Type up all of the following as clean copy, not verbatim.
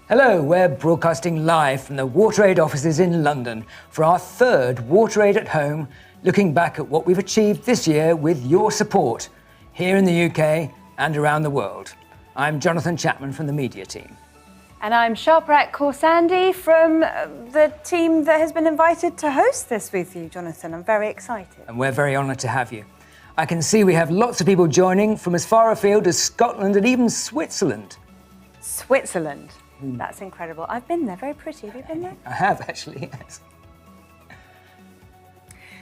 Hello, we're broadcasting live from the WaterAid offices in London for our third WaterAid at Home, looking back at what we've achieved this year with your support, here in the UK and around the world. I'm Jonathan Chapman from the media team. And I'm Sharparat Khorsandi from the team that has been invited to host this with you, Jonathan. I'm very excited. And we're very honoured to have you. I can see we have lots of people joining from as far afield as Scotland and even Switzerland. Switzerland? That's incredible. I've been there, very pretty. Have you been there? I have, actually, yes.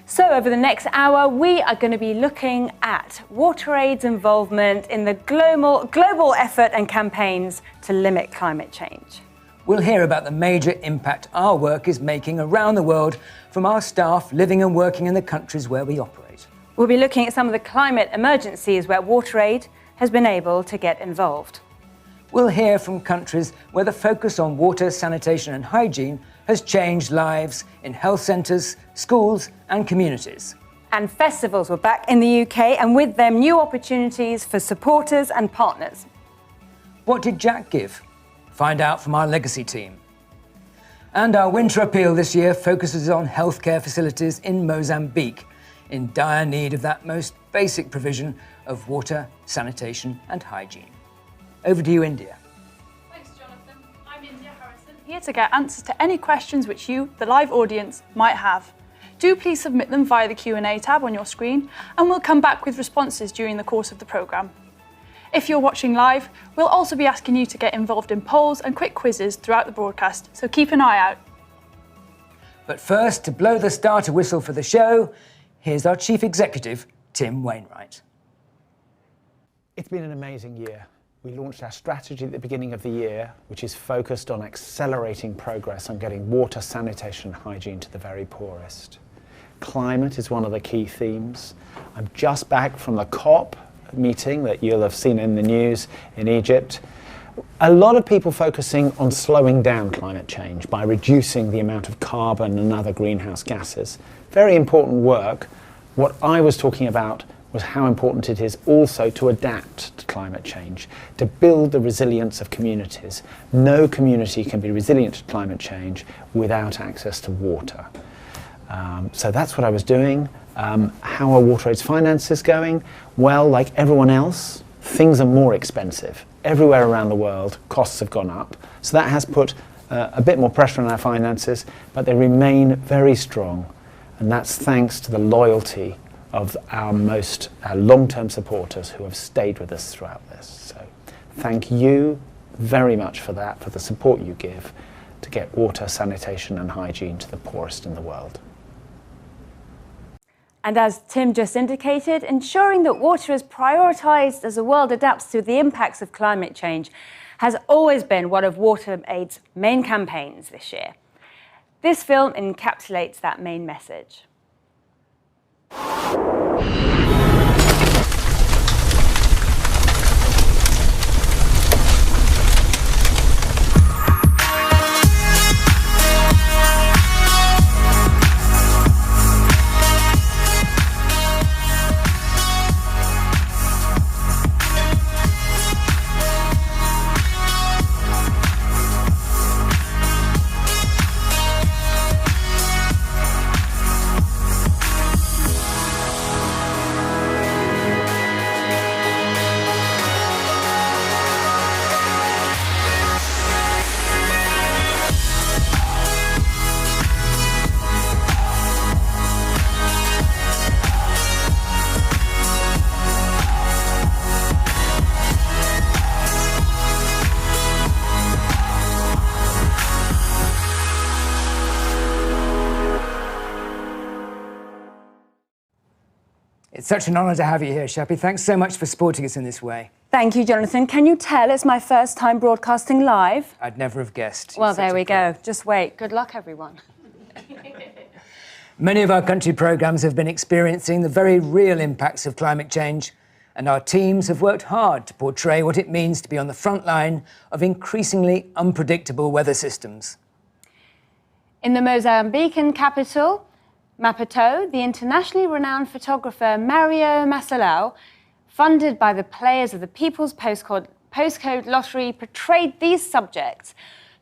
So over the next hour, we are going to be looking at WaterAid's involvement in the global effort and campaigns to limit climate change. We'll hear about the major impact our work is making around the world from our staff living and working in the countries where we operate. We'll be looking at some of the climate emergencies where WaterAid has been able to get involved. We'll hear from countries where the focus on water, sanitation and hygiene has changed lives in health centres, schools and communities. And festivals were back in the UK, and with them new opportunities for supporters and partners. What did Jack give? Find out from our legacy team. And our winter appeal this year focuses on healthcare facilities in Mozambique, in dire need of that most basic provision of water, sanitation and hygiene. Over to you, India. Thanks, Jonathan. I'm India Harrison, here to get answers to any questions which you, the live audience, might have. Do please submit them via the Q&A tab on your screen, and we'll come back with responses during the course of the programme. If you're watching live, we'll also be asking you to get involved in polls and quick quizzes throughout the broadcast, so keep an eye out. But first, to blow the starter whistle for the show, here's our Chief Executive, Tim Wainwright. It's been an amazing year. We launched our strategy at the beginning of the year, which is focused on accelerating progress on getting water, sanitation and hygiene to the very poorest. Climate is one of the key themes. I'm just back from the COP meeting that you'll have seen in the news in Egypt. A lot of people focusing on slowing down climate change by reducing the amount of carbon and other greenhouse gases. Very important work. What I was talking about was how important it is also to adapt to climate change, to build the resilience of communities. No community can be resilient to climate change without access to water. So that's what I was doing. How are WaterAid's finances going? Well, like everyone else, things are more expensive. Everywhere around the world, costs have gone up. So that has put a bit more pressure on our finances, but they remain very strong. And that's thanks to the loyalty of our long-term supporters who have stayed with us throughout this. So thank you very much for that, for the support you give to get water, sanitation and hygiene to the poorest in the world. And as Tim just indicated, ensuring that water is prioritised as the world adapts to the impacts of climate change has always been one of WaterAid's main campaigns this year. This film encapsulates that main message. It's such an honour to have you here, Shappy. Thanks so much for supporting us in this way. Thank you, Jonathan. Can you tell it's my first time broadcasting live? I'd never have guessed. Well, there we go. Just wait. Good luck, everyone. Many of our country programmes have been experiencing the very real impacts of climate change, and our teams have worked hard to portray what it means to be on the front line of increasingly unpredictable weather systems. In the Mozambican capital, Maputo, the internationally renowned photographer Mario Massalau, funded by the players of the People's Postcode Lottery, portrayed these subjects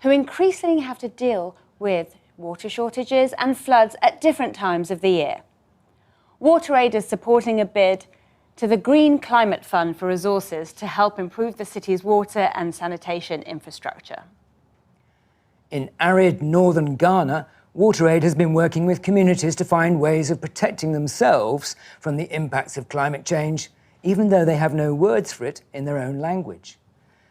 who increasingly have to deal with water shortages and floods at different times of the year. WaterAid is supporting a bid to the Green Climate Fund for resources to help improve the city's water and sanitation infrastructure. In arid northern Ghana, WaterAid has been working with communities to find ways of protecting themselves from the impacts of climate change, even though they have no words for it in their own language.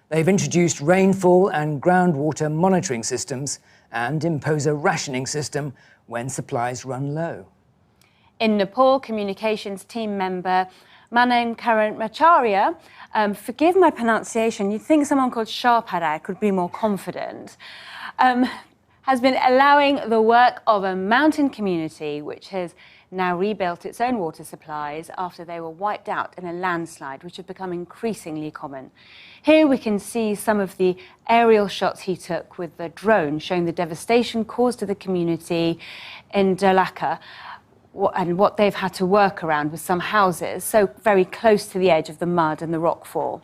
They've introduced rainfall and groundwater monitoring systems and impose a rationing system when supplies run low. In Nepal, communications team member Manam Karamacharya, forgive my pronunciation, you'd think someone called Sharpadar could be more confident, has been allowing the work of a mountain community which has now rebuilt its own water supplies after they were wiped out in a landslide, which have become increasingly common. Here we can see some of the aerial shots he took with the drone, showing the devastation caused to the community in Dalaka and what they've had to work around with some houses, so very close to the edge of the mud and the rockfall.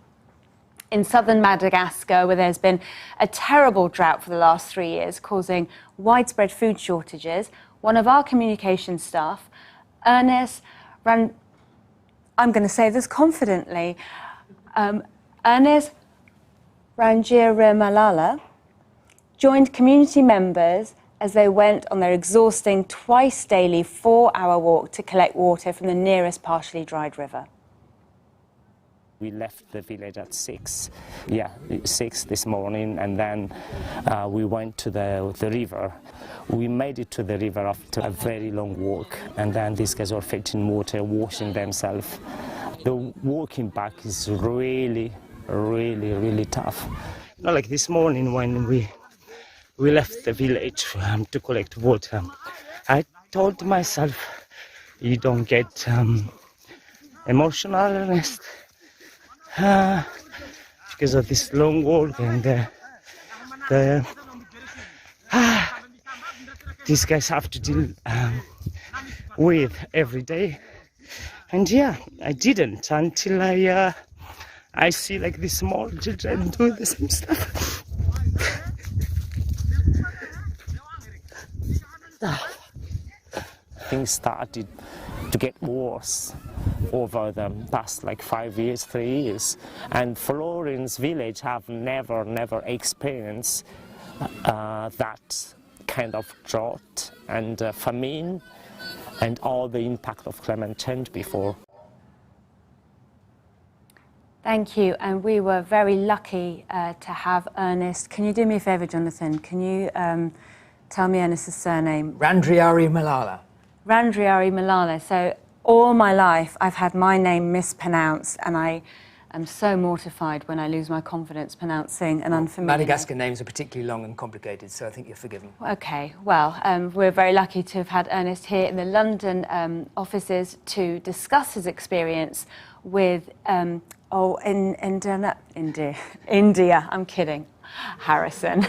In southern Madagascar, where there's been a terrible drought for the last 3 years, causing widespread food shortages, one of our communication staff, Ernest I'm going to say this confidently, Ernest Rangiremalala, joined community members as they went on their exhausting twice daily 4-hour walk to collect water from the nearest partially dried river. We left the village at 6 this morning, and then we went to the river. We made it to the river after a very long walk, and then these guys were fetching water, washing themselves. The walking back is really tough. Not like this morning when we left the village to collect water. I told myself, you don't get emotional, Ernest. Because of this long walk and these guys have to deal with every day. And yeah, I didn't until I see like these small children doing the same stuff. Things started to get worse over the past like 5 years, 3 years, and Florence village have never experienced that kind of drought and famine and all the impact of climate change before. Thank you, and we were very lucky to have Ernest. Can you do me a favour, Jonathan? Can you tell me Ernest's surname? Rangiremalala. Rangiremalala. So all my life I've had my name mispronounced, and I am so mortified when I lose my confidence pronouncing an unfamiliar Madagascar names are particularly long and complicated, so I think you're forgiven. Okay, well, we're very lucky to have had Ernest here in the London offices to discuss his experience with, India, I'm kidding, Harrison.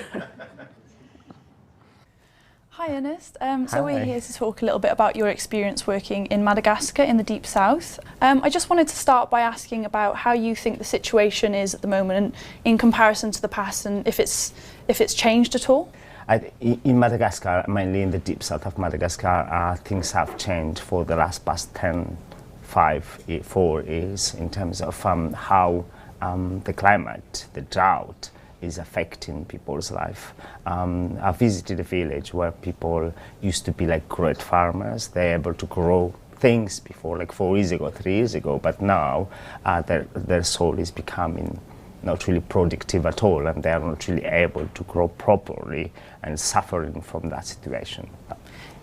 Hi Ernest, so we're here to talk a little bit about your experience working in Madagascar in the Deep South. I just wanted to start by asking about how you think the situation is at the moment in comparison to the past, and if it's changed at all. In Madagascar, mainly in the Deep South of Madagascar, things have changed for the past 4 years in terms of how the climate, the drought, is affecting people's life. I visited a village where people used to be like great farmers. They're able to grow things before, like 4 years ago, 3 years ago, but now their soil is becoming not really productive at all, and they're not really able to grow properly and suffering from that situation.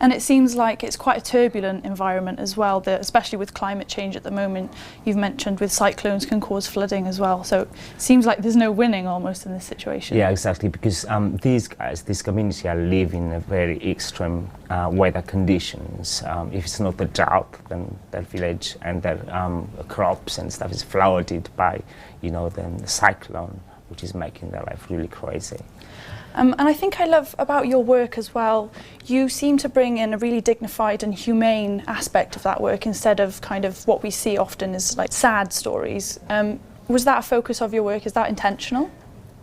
And it seems like it's quite a turbulent environment as well, especially with climate change at the moment. You've mentioned with cyclones can cause flooding as well. So it seems like there's no winning almost in this situation. Yeah, exactly, because these guys, this community are living in very extreme weather conditions. If it's not the drought, then their village and their crops and stuff is flooded by, the cyclone, which is making their life really crazy. And I think I love about your work as well, you seem to bring in a really dignified and humane aspect of that work instead of kind of what we see often as like sad stories. Was that a focus of your work? Is that intentional?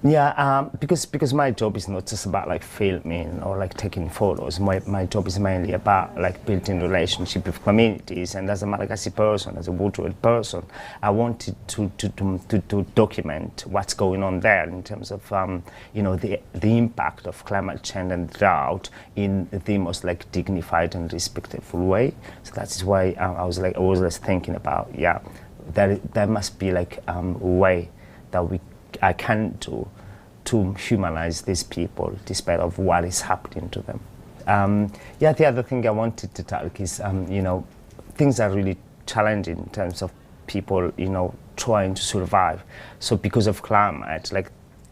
Yeah, because my job is not just about like filming or like taking photos. My job is mainly about like building relationship with communities. And as a Malagasy person, as a WaterAid person, I wanted to document what's going on there in terms of you know, the impact of climate change and drought in the most like dignified and respectful way. So that's why I was always thinking about, yeah, there must be like a way that I can do to humanize these people despite of what is happening to them. Yeah, the other thing I wanted to talk is, you know, things are really challenging in terms of people, you know, trying to survive. So because of climate, like,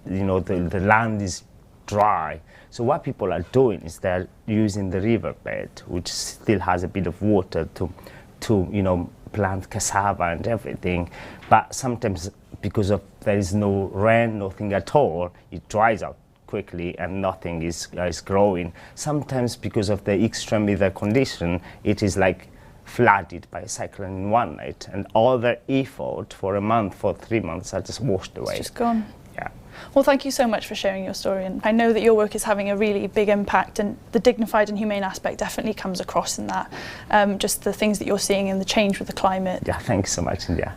you know, the land is dry. So what people are doing is they're using the riverbed, which still has a bit of water to you know, plant cassava and everything. But sometimes because of there is no rain, nothing at all, it dries out quickly and nothing is growing. Sometimes because of the extreme weather condition, it is like flooded by a cyclone in one night, and all the effort for a month, for 3 months are just washed away. It's just gone. Yeah. Well, thank you so much for sharing your story, and I know that your work is having a really big impact, and the dignified and humane aspect definitely comes across in that, just the things that you're seeing and the change with the climate. Yeah, thanks so much, India.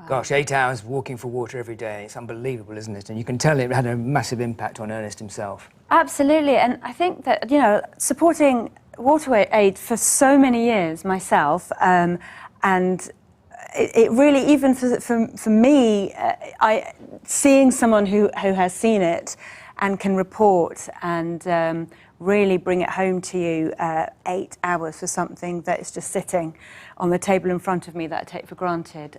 Gosh, 8 hours walking for water every day. It's unbelievable, isn't it? And you can tell it had a massive impact on Ernest himself. Absolutely, and I think that, you know, supporting WaterAid for so many years myself, and it really, even for me, seeing someone who has seen it and can report and really bring it home to you, 8 hours for something that is just sitting on the table in front of me that I take for granted,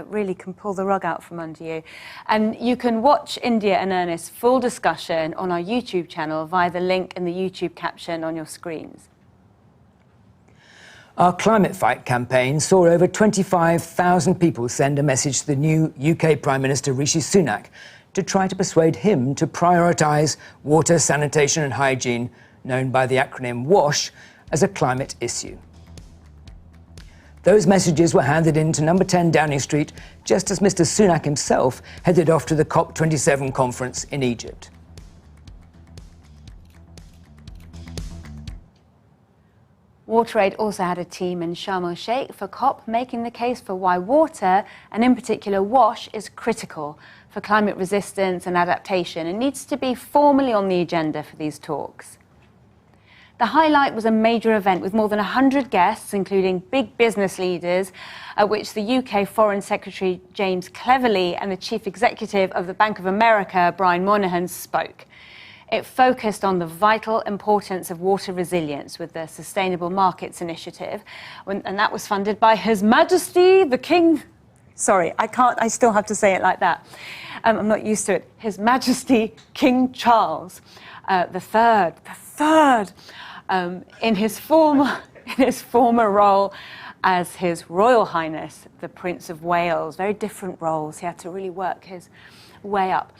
really can pull the rug out from under you. And you can watch India and Ernest's full discussion on our YouTube channel via the link in the YouTube caption on your screens. Our Climate Fight campaign saw over 25,000 people send a message to the new UK Prime Minister Rishi Sunak to try to persuade him to prioritise water, sanitation and hygiene, known by the acronym WASH, as a climate issue. Those messages were handed in to number 10 Downing Street just as Mr Sunak himself headed off to the COP27 conference in Egypt. WaterAid also had a team in Sharm el-Sheikh for COP, making the case for why water, and in particular WASH, is critical for climate resistance and adaptation and needs to be formally on the agenda for these talks. The highlight was a major event with more than 100 guests, including big business leaders, at which the UK Foreign Secretary James Cleverly and the Chief Executive of the Bank of America, Brian Moynihan, spoke. It focused on the vital importance of water resilience with the Sustainable Markets Initiative, and that was funded by His Majesty the King. Sorry, I still have to say it like that. I'm not used to it. His Majesty King Charles the Third, in his former role as His Royal Highness the Prince of Wales. Very different roles. He had to really work his way up.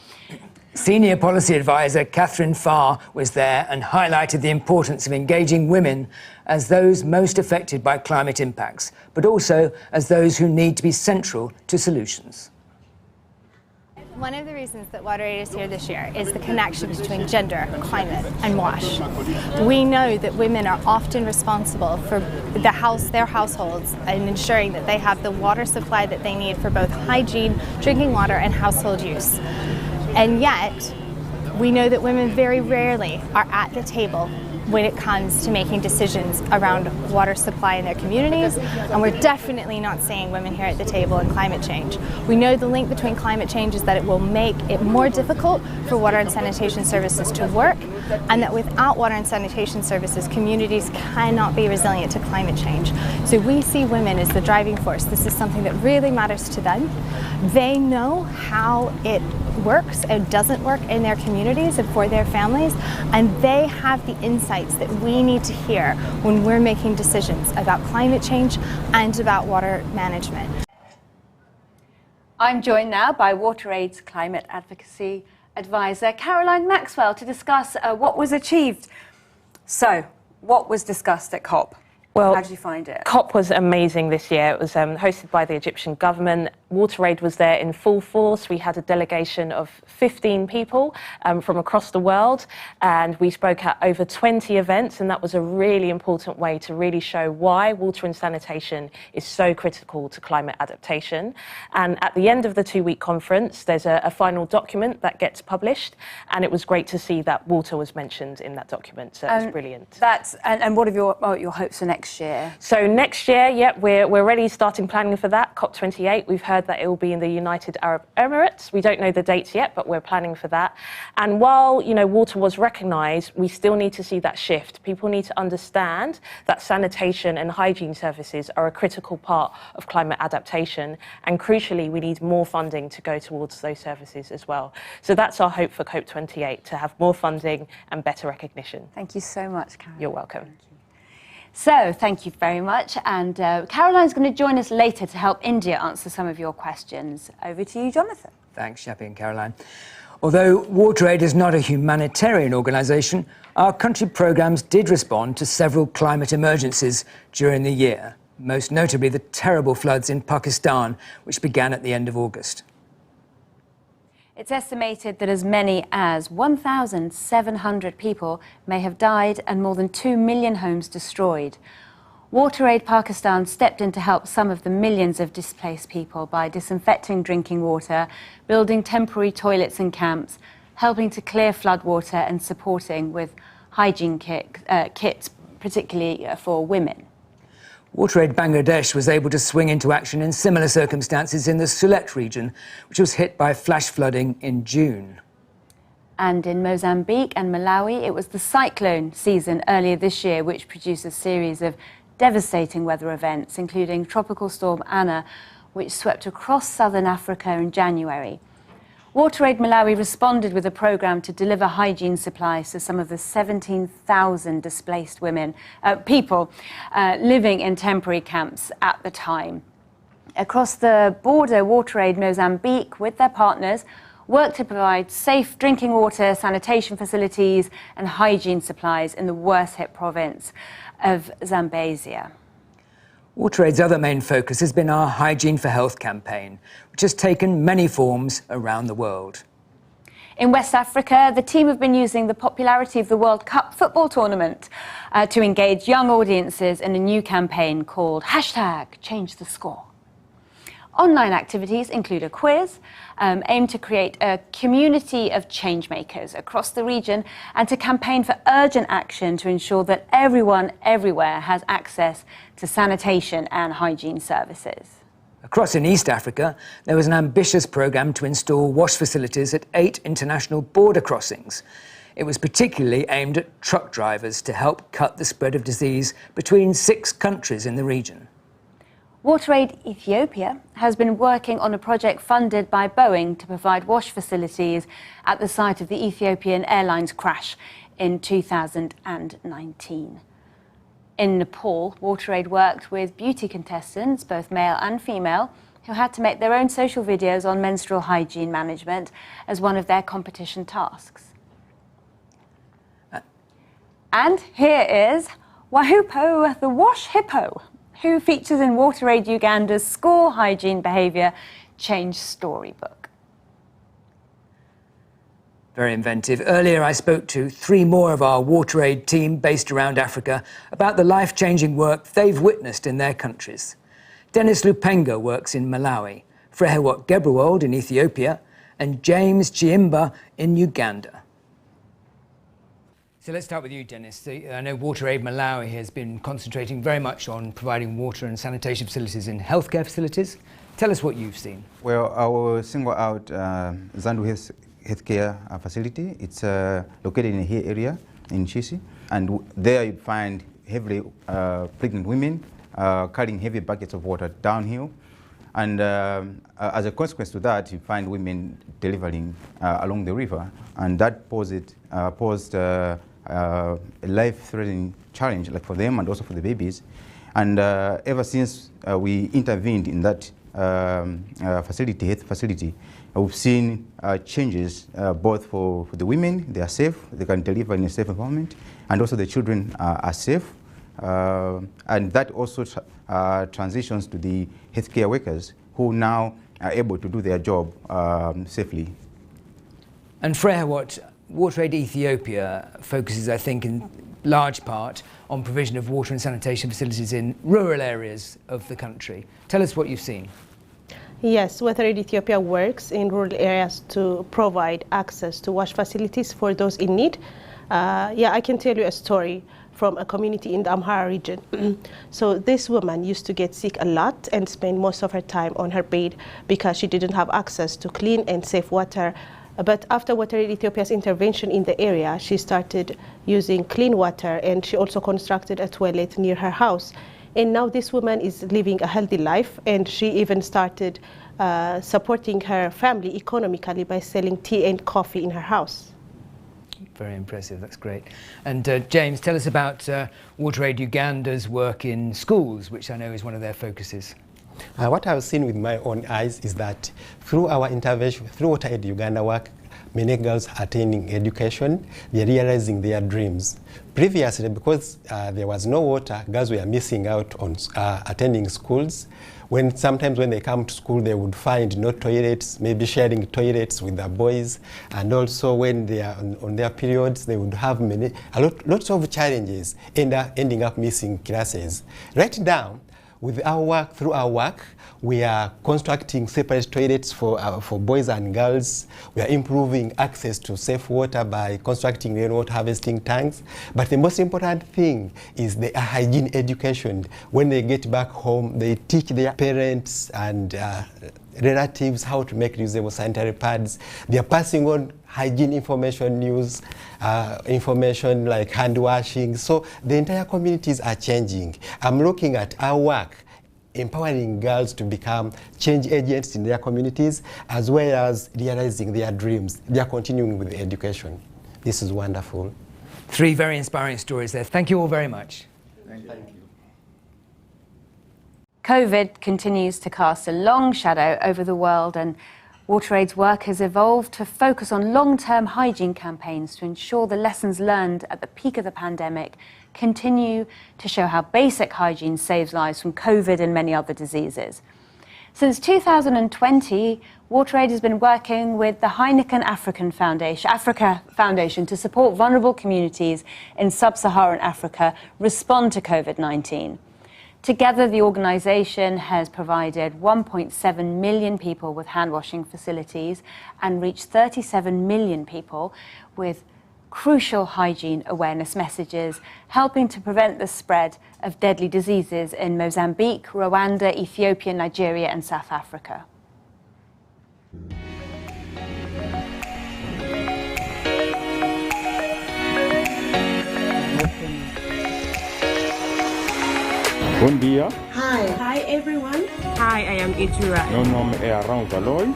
Senior Policy Advisor Catherine Farr was there and highlighted the importance of engaging women as those most affected by climate impacts, but also as those who need to be central to solutions. One of the reasons that WaterAid is here this year is the connection between gender, climate and WASH. We know that women are often responsible for their households and ensuring that they have the water supply that they need for both hygiene, drinking water and household use. And yet, we know that women very rarely are at the table when it comes to making decisions around water supply in their communities, and we're definitely not seeing women here at the table in climate change. We know the link between climate change is that it will make it more difficult for water and sanitation services to work, and that without water and sanitation services, communities cannot be resilient to climate change. So we see women as the driving force. This is something that really matters to them. They know how it works and doesn't work in their communities and for their families, and they have the insights that we need to hear when we're making decisions about climate change and about water management. I'm joined now by WaterAid's climate advocacy advisor Caroline Maxwell to discuss what was achieved. So, what was discussed at COP? Well, how did you find it? COP was amazing this year. It was hosted by the Egyptian government. WaterAid was there in full force. We had a delegation of 15 people from across the world, and we spoke at over 20 events, and that was a really important way to really show why water and sanitation is so critical to climate adaptation. And at the end of the 2-week conference, there's a final document that gets published, and it was great to see that water was mentioned in that document, so it was brilliant. And what are your hopes for next year? So next year, we're already starting planning for that, COP28. We've heard that it will be in the United Arab Emirates. We don't know the dates yet, but we're planning for that. And while, water was recognised, we still need to see that shift. People need to understand that sanitation and hygiene services are a critical part of climate adaptation. And crucially, we need more funding to go towards those services as well. So that's our hope for COP28, to have more funding and better recognition. Thank you so much, Caroline. You're welcome. So, thank you very much. And Caroline's going to join us later to help India answer some of your questions. Over to you, Jonathan. Thanks, Shappi and Caroline. Although WaterAid is not a humanitarian organisation, our country programmes did respond to several climate emergencies during the year, most notably the terrible floods in Pakistan, which began at the end of August. It's estimated that as many as 1,700 people may have died and more than 2 million homes destroyed. WaterAid Pakistan stepped in to help some of the millions of displaced people by disinfecting drinking water, building temporary toilets and camps, helping to clear floodwater and supporting with hygiene kits, particularly for women. WaterAid Bangladesh was able to swing into action in similar circumstances in the Sylhet region, which was hit by flash flooding in June. And in Mozambique and Malawi, it was the cyclone season earlier this year which produced a series of devastating weather events, including Tropical Storm Anna, which swept across southern Africa in January. WaterAid Malawi responded with a programme to deliver hygiene supplies to some of the 17,000 displaced people living in temporary camps at the time. Across the border, WaterAid Mozambique, with their partners, worked to provide safe drinking water, sanitation facilities and hygiene supplies in the worst-hit province of Zambezia. WaterAid's other main focus has been our Hygiene for Health campaign, which has taken many forms around the world. In West Africa, the team have been using the popularity of the World Cup football tournament to engage young audiences in a new campaign called #ChangeTheScore. Online activities include a quiz, aimed to create a community of changemakers across the region and to campaign for urgent action to ensure that everyone, everywhere has access to sanitation and hygiene services. Across in East Africa, there was an ambitious programme to install wash facilities at 8 international border crossings. It was particularly aimed at truck drivers to help cut the spread of disease between 6 countries in the region. WaterAid Ethiopia has been working on a project funded by Boeing to provide wash facilities at the site of the Ethiopian Airlines crash in 2019. In Nepal, WaterAid worked with beauty contestants, both male and female, who had to make their own social videos on menstrual hygiene management as one of their competition tasks. And here is Wahupo the Wash Hippo, who features in WaterAid Uganda's School Hygiene Behaviour Change Storybook. Very inventive. Earlier I spoke to 3 more of our WaterAid team based around Africa about the life-changing work they've witnessed in their countries. Dennis Lupenga works in Malawi, Frehewot Gebrewold in Ethiopia and James Chiimba in Uganda. So let's start with you, Dennis. I know WaterAid Malawi has been concentrating very much on providing water and sanitation facilities in healthcare facilities. Tell us what you've seen. Well, I will single out Zandu Healthcare Facility. It's located in a hill area in Chisi. And there you find heavily pregnant women carrying heavy buckets of water downhill. And as a consequence to that, you find women delivering along the river. And that posed a life-threatening challenge, like for them and also for the babies. And ever since we intervened in that health facility, we've seen changes both for the women. They are safe, they can deliver in a safe environment, and also the children are safe. And that also transitions to the healthcare workers who now are able to do their job safely. And Freya, what WaterAid Ethiopia focuses, I think, in large part on provision of water and sanitation facilities in rural areas of the country. Tell us what you've seen. Yes, WaterAid Ethiopia works in rural areas to provide access to wash facilities for those in need. I can tell you a story from a community in the Amhara region. So this woman used to get sick a lot and spend most of her time on her bed because she didn't have access to clean and safe water. But after WaterAid Ethiopia's intervention in the area, she started using clean water, and she also constructed a toilet near her house. And now this woman is living a healthy life, and she even started supporting her family economically by selling tea and coffee in her house. Very impressive, that's great. And James, tell us about WaterAid Uganda's work in schools, which I know is one of their focuses. What I've seen with my own eyes is that through our intervention, through WaterAid Uganda work, many girls are attaining education, they're realizing their dreams. Previously, because there was no water, girls were missing out on attending schools. Sometimes when they come to school, they would find no toilets, maybe sharing toilets with the boys. And also when they are on their periods, they would have lots of challenges, ending up missing classes. Right now, with our work, through our work, we are constructing separate toilets for boys and girls. We are improving access to safe water by constructing rainwater harvesting tanks. But the most important thing is the hygiene education. When they get back home, they teach their parents and relatives how to make reusable sanitary pads. They are passing on hygiene information, news, information like hand washing. So the entire communities are changing. I'm looking at our work, empowering girls to become change agents in their communities, as well as realizing their dreams. They are continuing with education. This is wonderful. 3 very inspiring stories there. Thank you all very much. Thank you. COVID continues to cast a long shadow over the world, and WaterAid's work has evolved to focus on long-term hygiene campaigns to ensure the lessons learned at the peak of the pandemic continue to show how basic hygiene saves lives from COVID and many other diseases. Since 2020, WaterAid has been working with the Heineken Africa Foundation to support vulnerable communities in sub-Saharan Africa respond to COVID-19. Together, the organisation has provided 1.7 million people with hand-washing facilities and reached 37 million people with crucial hygiene awareness messages, helping to prevent the spread of deadly diseases in Mozambique, Rwanda, Ethiopia, Nigeria and South Africa. Bom dia. Hi. Hi, everyone. Hi, I am Itura. Meu nome é Arão Valoi.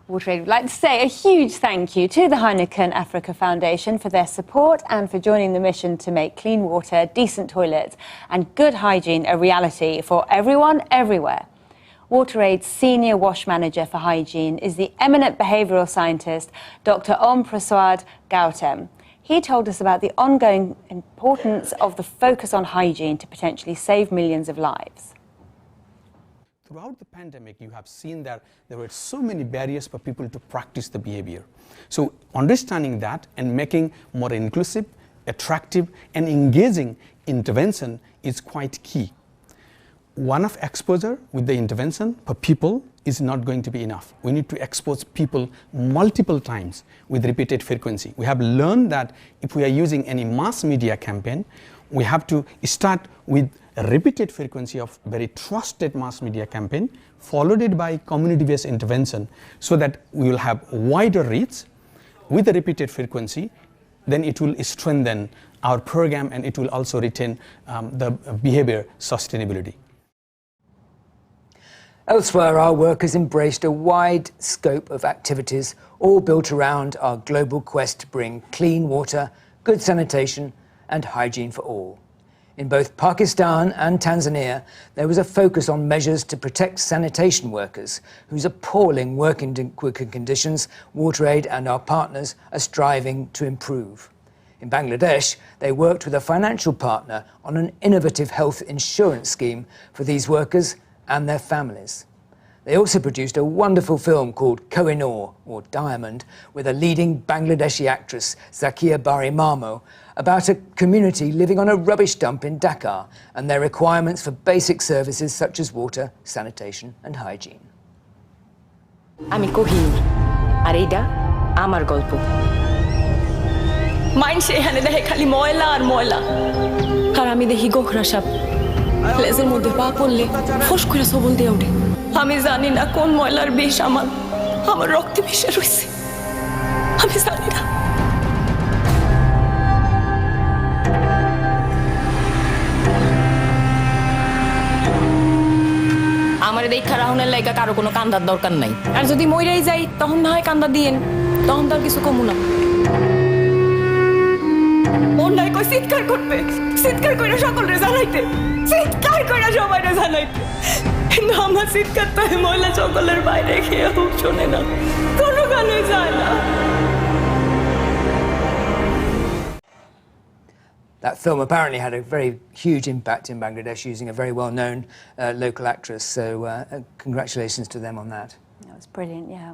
WaterAid would like to say a huge thank you to the Heineken Africa Foundation for their support and for joining the mission to make clean water, decent toilets and good hygiene a reality for everyone, everywhere. WaterAid's Senior Wash Manager for Hygiene is the eminent behavioural scientist, Dr. Om Prasad Gautam. He told us about the ongoing importance of the focus on hygiene to potentially save millions of lives. Throughout the pandemic, you have seen that there were so many barriers for people to practice the behavior. So understanding that and making more inclusive, attractive and engaging intervention is quite key. One of exposure with the intervention for people is not going to be enough. We need to expose people multiple times with repeated frequency. We have learned that if we are using any mass media campaign, we have to start with a repeated frequency of very trusted mass media campaign, followed by community-based intervention, so that we will have wider reach, with the repeated frequency, then it will strengthen our program and it will also retain the behavior sustainability. Elsewhere, our work has embraced a wide scope of activities, all built around our global quest to bring clean water, good sanitation and hygiene for all. In both Pakistan and Tanzania, there was a focus on measures to protect sanitation workers whose appalling working conditions WaterAid and our partners are striving to improve. In Bangladesh, they worked with a financial partner on an innovative health insurance scheme for these workers and their families. They also produced a wonderful film called Kohinoor, or Diamond, with a leading Bangladeshi actress, Zakia Bari Mamo, about a community living on a rubbish dump in Dhaka and their requirements for basic services such as water, sanitation and hygiene. আমি কোহিনূর আর এইটা আমার গল্প মাইন্ডসে এখানে দেখে খালি ময়লা আর ময়লা আর আমি দেখি গোখরা সাপ লেজের মধ্যে পা পড়লে ফোঁস করে সবল দিয়ে ওঠে আমি জানি না কোন ময়লার বিষ আমার রক্তে মিশে রয়েছে আমি জানি না আমার দেখা রাহুনের লাইগা কারো কোনো কান্দার দরকার নাই আর যদি মইরাই যাই তখন না হয় কান্দা দিয়েন তখন তার কিছু কমু না অন্যায় কই চিৎকার করবে চিৎকার কইরা সকলরে জানাইতে চিৎকার কইরা সবাইরে জানাইতে কিন্তু আমার চিৎকার তো মহিলা সকলের বাইরে খেয়েও শোনে না কোনো গানে যায় না That film apparently had a very huge impact in Bangladesh using a very well-known local actress, so congratulations to them on that. That was brilliant, yeah.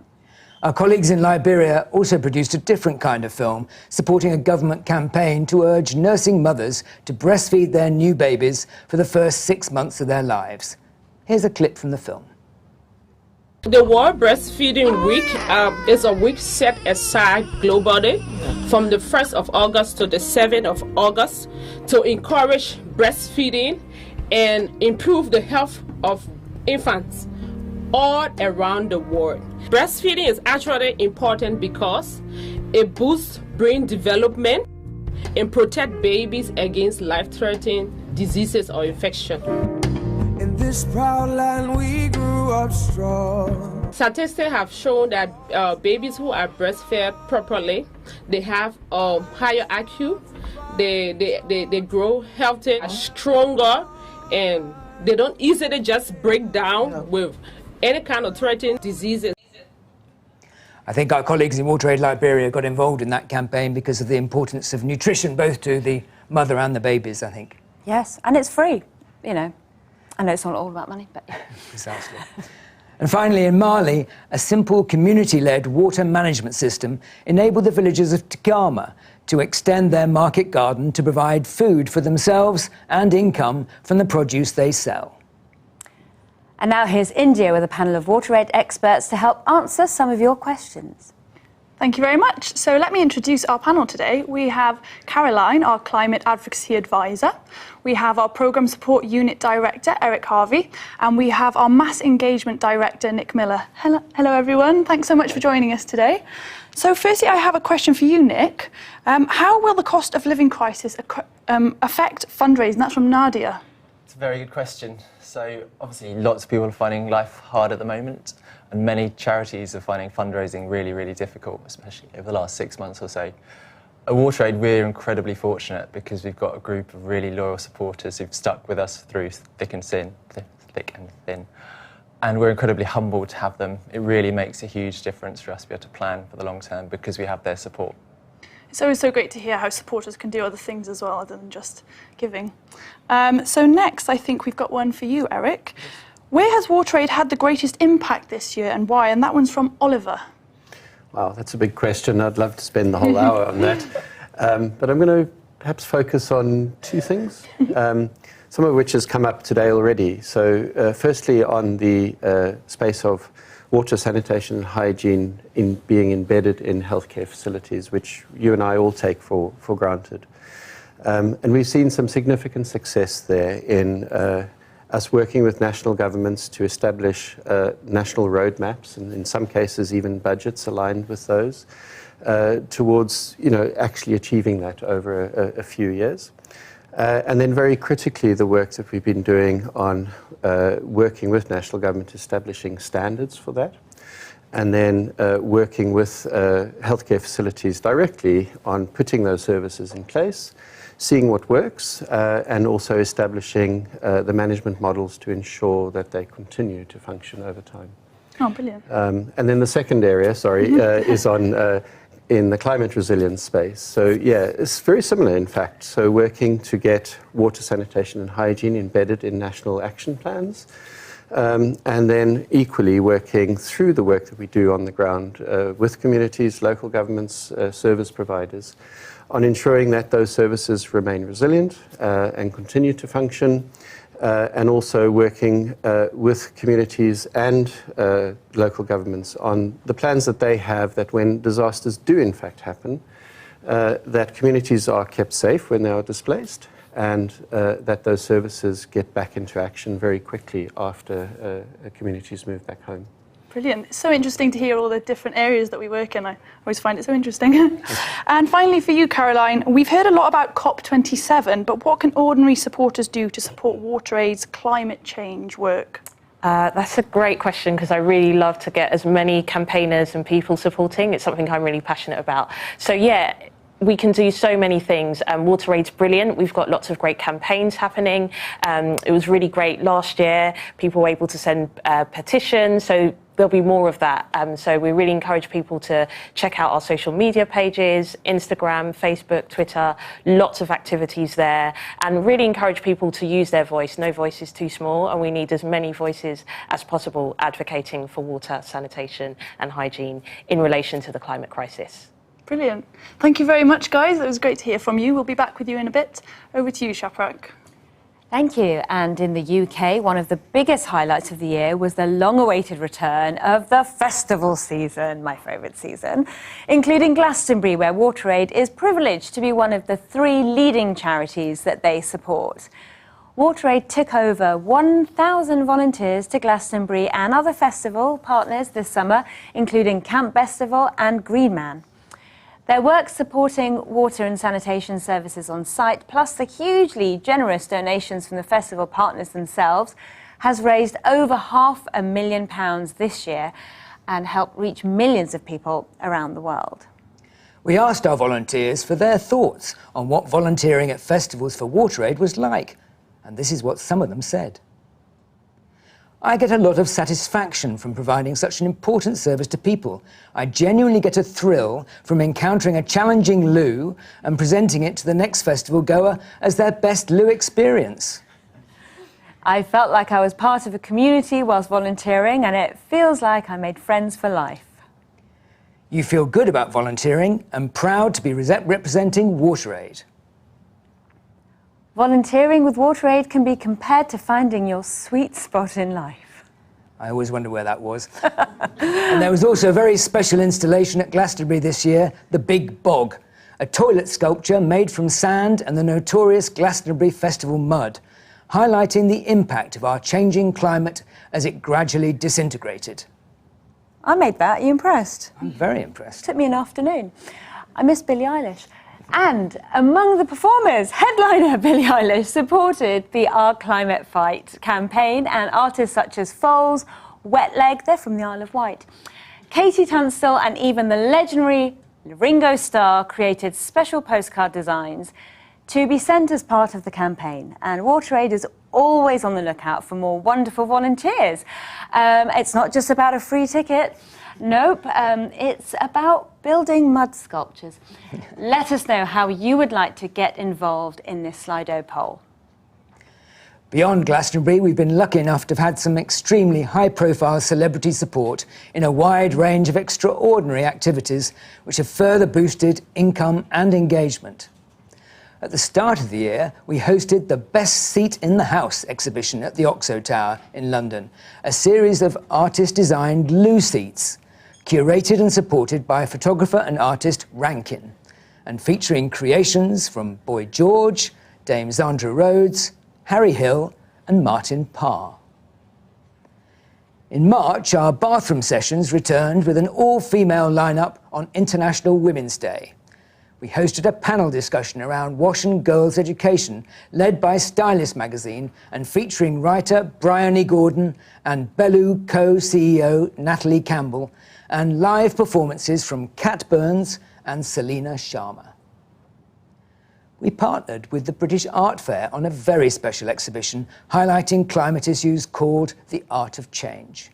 Our colleagues in Liberia also produced a different kind of film, supporting a government campaign to urge nursing mothers to breastfeed their new babies for the first 6 months of their lives. Here's a clip from the film. The World Breastfeeding Week is a week set aside globally from the 1st of August to the 7th of August to encourage breastfeeding and improve the health of infants all around the world. Breastfeeding is actually important because it boosts brain development and protects babies against life-threatening diseases or infection. In this proud land we grew up strong. Statistics have shown that babies who are breastfed properly, they have a higher IQ, they grow healthy, stronger, and they don't easily just break down with any kind of threatening diseases. I think our colleagues in WaterAid Liberia got involved in that campaign because of the importance of nutrition, both to the mother and the babies, I think. Yes, and it's free, you know. I know it's not all about money, but... Precisely. And finally, in Mali, a simple community-led water management system enabled the villagers of Tikama to extend their market garden to provide food for themselves and income from the produce they sell. And now here's India with a panel of WaterAid experts to help answer some of your questions. Thank you very much. So let me introduce our panel today. We have Caroline, our Climate Advocacy Advisor. We have our Programme Support Unit Director, Eric Harvey. And we have our Mass Engagement Director, Nick Miller. Hello everyone. Thanks so much for joining us today. So firstly, I have a question for you, Nick. How will the cost of living crisis affect fundraising? That's from Nadia. It's a very good question. So obviously lots of people are finding life hard at the moment. And many charities are finding fundraising really, really difficult, especially over the last 6 months or so. At WaterAid, we're incredibly fortunate because we've got a group of really loyal supporters who've stuck with us through thick and thin. And we're incredibly humbled to have them. It really makes a huge difference for us to be able to plan for the long term because we have their support. It's always so great to hear how supporters can do other things as well other than just giving. So next, I think we've got one for you, Eric. Where has WaterAid had the greatest impact this year and why? And that one's from Oliver. Wow, that's a big question. I'd love to spend the whole hour on that. But I'm going to perhaps focus on two things, some of which has come up today already. So firstly, on the space of water, sanitation and hygiene being embedded in healthcare facilities, which you and I all take for granted. And we've seen some significant success there in us working with national governments to establish national roadmaps, and in some cases even budgets aligned with those, towards actually achieving that over a few years. And then very critically, the work that we've been doing on working with national government, establishing standards for that, and then working with healthcare facilities directly on putting those services in place, seeing what works, and also establishing the management models to ensure that they continue to function over time. Oh, brilliant. And then the second area, is on in the climate resilience space. So yeah, it's very similar, in fact. So working to get water, sanitation and hygiene embedded in national action plans. And then equally working through the work that we do on the ground with communities, local governments, service providers, on ensuring that those services remain resilient and continue to function, and also working with communities and local governments on the plans that they have, that when disasters do in fact happen, that communities are kept safe when they are displaced, and that those services get back into action very quickly after communities move back home. Brilliant. It's so interesting to hear all the different areas that we work in. I always find it so interesting. And finally for you, Caroline, we've heard a lot about COP27, but what can ordinary supporters do to support WaterAid's climate change work? That's a great question, because I really love to get as many campaigners and people supporting. It's something I'm really passionate about. So yeah, we can do so many things. WaterAid's brilliant. We've got lots of great campaigns happening. It was really great last year. People were able to send petitions, so there'll be more of that. So we really encourage people to check out our social media pages, Instagram, Facebook, Twitter, lots of activities there, and really encourage people to use their voice. No voice is too small, and we need as many voices as possible advocating for water, sanitation and hygiene in relation to the climate crisis. Brilliant. Thank you very much, guys. It was great to hear from you. We'll be back with you in a bit. Over to you, Shaprak. Thank you. And in the UK, one of the biggest highlights of the year was the long-awaited return of the festival season, my favourite season, including Glastonbury, where WaterAid is privileged to be one of the 3 leading charities that they support. WaterAid took over 1,000 volunteers to Glastonbury and other festival partners this summer, including Camp Festival and Green Man. Their work supporting water and sanitation services on site, plus the hugely generous donations from the festival partners themselves, has raised over £500,000 this year and helped reach millions of people around the world. We asked our volunteers for their thoughts on what volunteering at festivals for WaterAid was like, and this is what some of them said. I get a lot of satisfaction from providing such an important service to people. I genuinely get a thrill from encountering a challenging loo and presenting it to the next festival goer as their best loo experience. I felt like I was part of a community whilst volunteering, and it feels like I made friends for life. You feel good about volunteering and proud to be representing WaterAid. Volunteering with WaterAid can be compared to finding your sweet spot in life. I always wonder where that was. And there was also a very special installation at Glastonbury this year, the Big Bog, a toilet sculpture made from sand and the notorious Glastonbury Festival mud, highlighting the impact of our changing climate as it gradually disintegrated. I made that. Are you impressed? I'm very impressed. Took me an afternoon. I miss Billie Eilish. And among the performers, headliner Billie Eilish supported the Our Climate Fight campaign, and artists such as Foles, Wet Leg, they're from the Isle of Wight, Katie Tunstall and even the legendary Ringo Starr created special postcard designs to be sent as part of the campaign. And WaterAid is always on the lookout for more wonderful volunteers. It's not just about a free ticket. Nope, it's about building mud sculptures. Let us know how you would like to get involved in this Slido poll. Beyond Glastonbury, we've been lucky enough to have had some extremely high-profile celebrity support in a wide range of extraordinary activities which have further boosted income and engagement. At the start of the year, we hosted the Best Seat in the House exhibition at the Oxo Tower in London, a series of artist-designed loo seats, curated and supported by photographer and artist Rankin, and featuring creations from Boy George, Dame Zandra Rhodes, Harry Hill and Martin Parr. In March, our bathroom sessions returned with an all-female lineup on International Women's Day. We hosted a panel discussion around wash and girls education, led by Stylist magazine and featuring writer Bryony Gordon and Bellu co-CEO Natalie Campbell, and live performances from Kat Burns and Selena Sharma. We partnered with the British Art Fair on a very special exhibition highlighting climate issues called The Art of Change.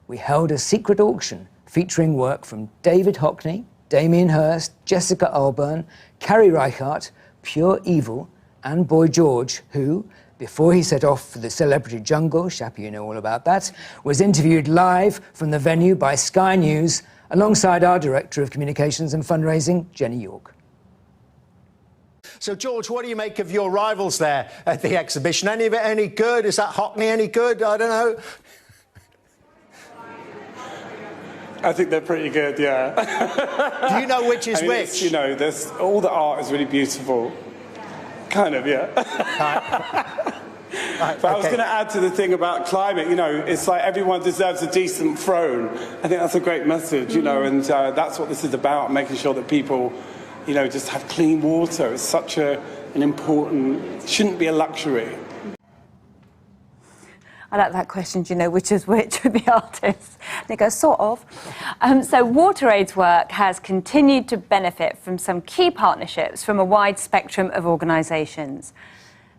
We held a secret auction featuring work from David Hockney, Damien Hirst, Jessica Alburn, Carrie Reichardt, Pure Evil, and Boy George, who, before he set off for the celebrity jungle, Shappi, you know all about that, was interviewed live from the venue by Sky News alongside our Director of Communications and Fundraising, Jenny York. So, George, what do you make of your rivals there at the exhibition? Any of it any good? Is that Hockney any good? I don't know. I think they're pretty good, yeah. Do you know which is which? You know, all the art is really beautiful. Kind of, yeah. But I was going to add to the thing about climate, you know, it's like everyone deserves a decent throne. I think that's a great message, you know, and that's what this is about, making sure that people, you know, just have clean water. It's such an important, it shouldn't be a luxury. I like that question, do you know which is which with the artists? They go, sort of. So WaterAid's work has continued to benefit from some key partnerships from a wide spectrum of organisations.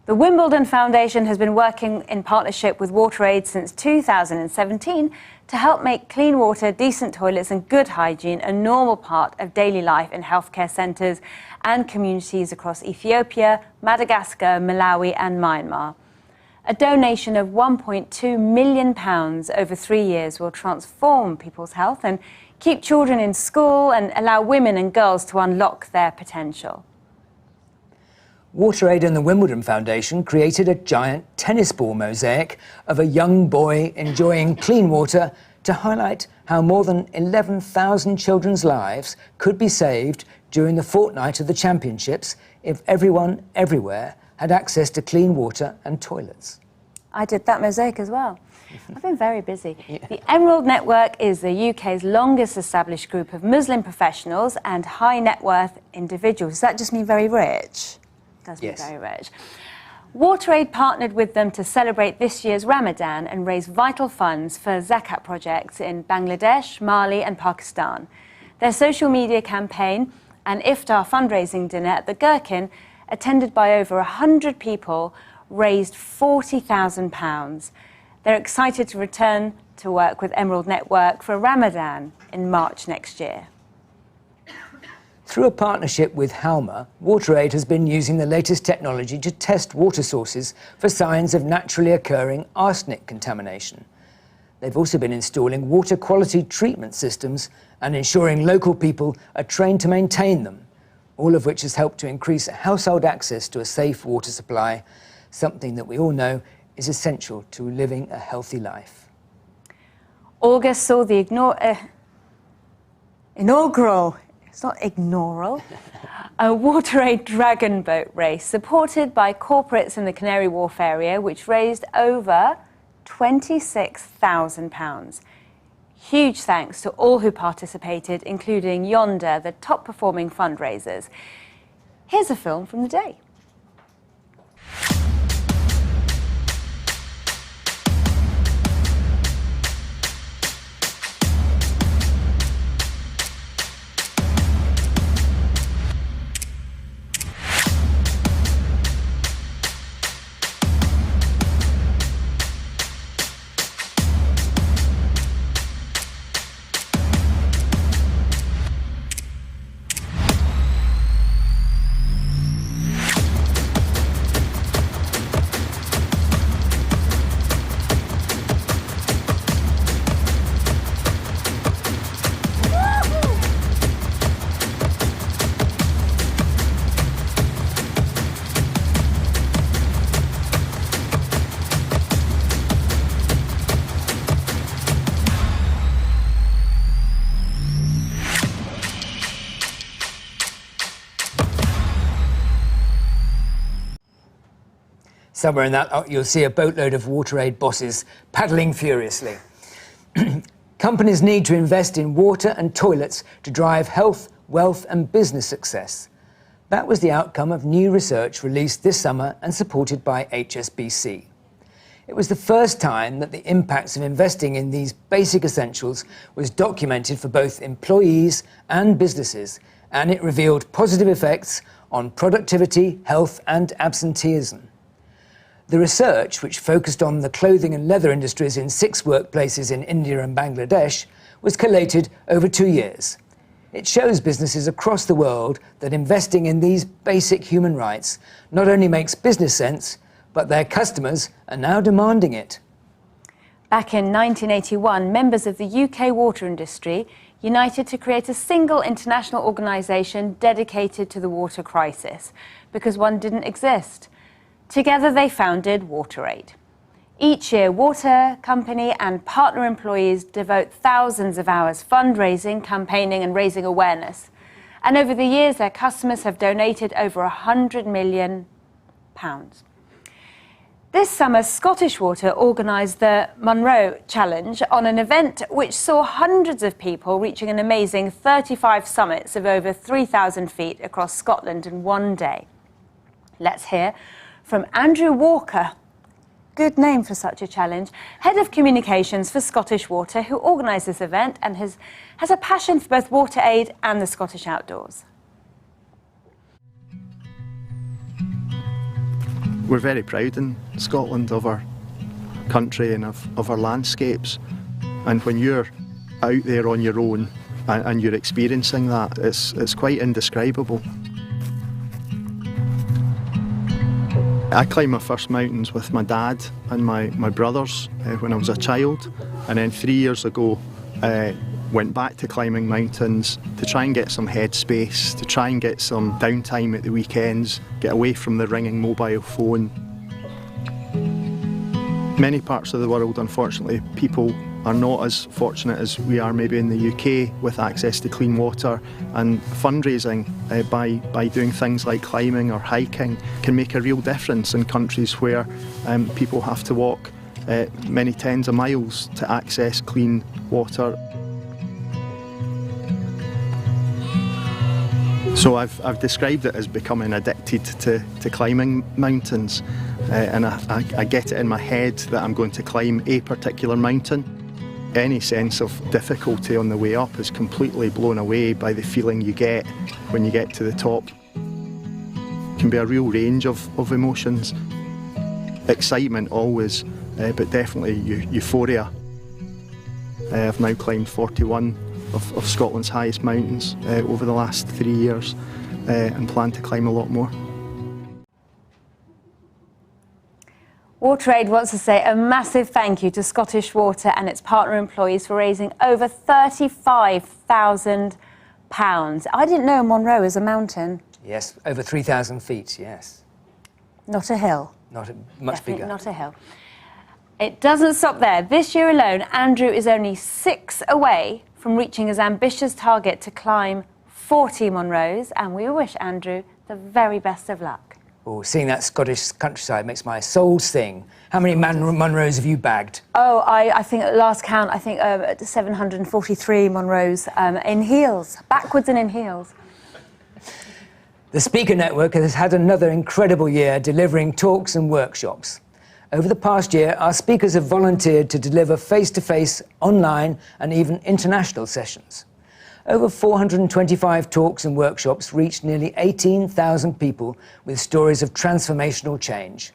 The Wimbledon Foundation has been working in partnership with WaterAid since 2017 to help make clean water, decent toilets and good hygiene a normal part of daily life in healthcare centres and communities across Ethiopia, Madagascar, Malawi and Myanmar. A donation of £1.2 million over 3 years will transform people's health and keep children in school and allow women and girls to unlock their potential. WaterAid and the Wimbledon Foundation created a giant tennis ball mosaic of a young boy enjoying clean water to highlight how more than 11,000 children's lives could be saved during the fortnight of the championships if everyone, everywhere, had access to clean water and toilets. I did that mosaic as well. I've been very busy. Yeah. The Emerald Network is the UK's longest established group of Muslim professionals and high net worth individuals. Does that just mean very rich? It does mean very rich. WaterAid partnered with them to celebrate this year's Ramadan and raise vital funds for Zakat projects in Bangladesh, Mali and Pakistan. Their social media campaign and iftar fundraising dinner at the Gherkin, attended by over 100 people, raised £40,000. They're excited to return to work with Emerald Network for Ramadan in March next year. Through a partnership with Halma, WaterAid has been using the latest technology to test water sources for signs of naturally occurring arsenic contamination. They've also been installing water quality treatment systems and ensuring local people are trained to maintain them, all of which has helped to increase household access to a safe water supply, something that we all know is essential to living a healthy life. August saw the inaugural, it's not ignoral, a WaterAid Dragon Boat race supported by corporates in the Canary Wharf area, which raised over £26,000. Huge thanks to all who participated, including Yonder, the top performing fundraisers. Here's a film from the day. Somewhere in that, you'll see a boatload of WaterAid bosses paddling furiously. Companies need to invest in water and toilets to drive health, wealth and business success. That was the outcome of new research released this summer and supported by HSBC. It was the first time that the impacts of investing in these basic essentials was documented for both employees and businesses, and it revealed positive effects on productivity, health and absenteeism. The research, which focused on the clothing and leather industries in 6 workplaces in India and Bangladesh, was collated over 2 years. It shows businesses across the world that investing in these basic human rights not only makes business sense, but their customers are now demanding it. Back in 1981, members of the UK water industry united to create a single international organisation dedicated to the water crisis, because one didn't exist. Together they founded WaterAid. Each year, water company and partner employees devote thousands of hours fundraising, campaigning and raising awareness. And over the years, their customers have donated over £100 million. This summer, Scottish Water organised the Monroe Challenge on an event which saw hundreds of people reaching an amazing 35 summits of over 3,000 feet across Scotland in one day. Let's hear from Andrew Walker, good name for such a challenge, Head of Communications for Scottish Water, who organised this event and has a passion for both WaterAid and the Scottish outdoors. We're very proud in Scotland of our country and of our landscapes, and when you're out there on your own and you're experiencing that, it's quite indescribable. I climbed my first mountains with my dad and my brothers when I was a child, and then 3 years ago went back to climbing mountains to try and get some headspace, to try and get some downtime at the weekends, get away from the ringing mobile phone. Many parts of the world, unfortunately, people are not as fortunate as we are maybe in the UK with access to clean water, and fundraising by doing things like climbing or hiking can make a real difference in countries where people have to walk many tens of miles to access clean water. So I've described it as becoming addicted to climbing mountains, and I get it in my head that I'm going to climb a particular mountain. Any sense of difficulty on the way up is completely blown away by the feeling you get when you get to the top. It can be a real range of emotions. Excitement always, but definitely euphoria. I've now climbed 41 of Scotland's highest mountains over the last 3 years, and plan to climb a lot more. WaterAid wants to say a massive thank you to Scottish Water and its partner employees for raising over £35,000. I didn't know Monroe is a mountain. Yes, over 3,000 feet, yes. Not a hill. Much bigger. Not a hill. It doesn't stop there. This year alone, Andrew is only 6 away from reaching his ambitious target to climb 40 Monroes, and we wish Andrew the very best of luck. Oh, seeing that Scottish countryside makes my soul sing. How many Monroes have you bagged? Oh, I think at last count, 743 Monroes in heels, backwards and in heels. The Speaker Network has had another incredible year delivering talks and workshops. Over the past year, our speakers have volunteered to deliver face-to-face, online and even international sessions. Over 425 talks and workshops reached nearly 18,000 people with stories of transformational change.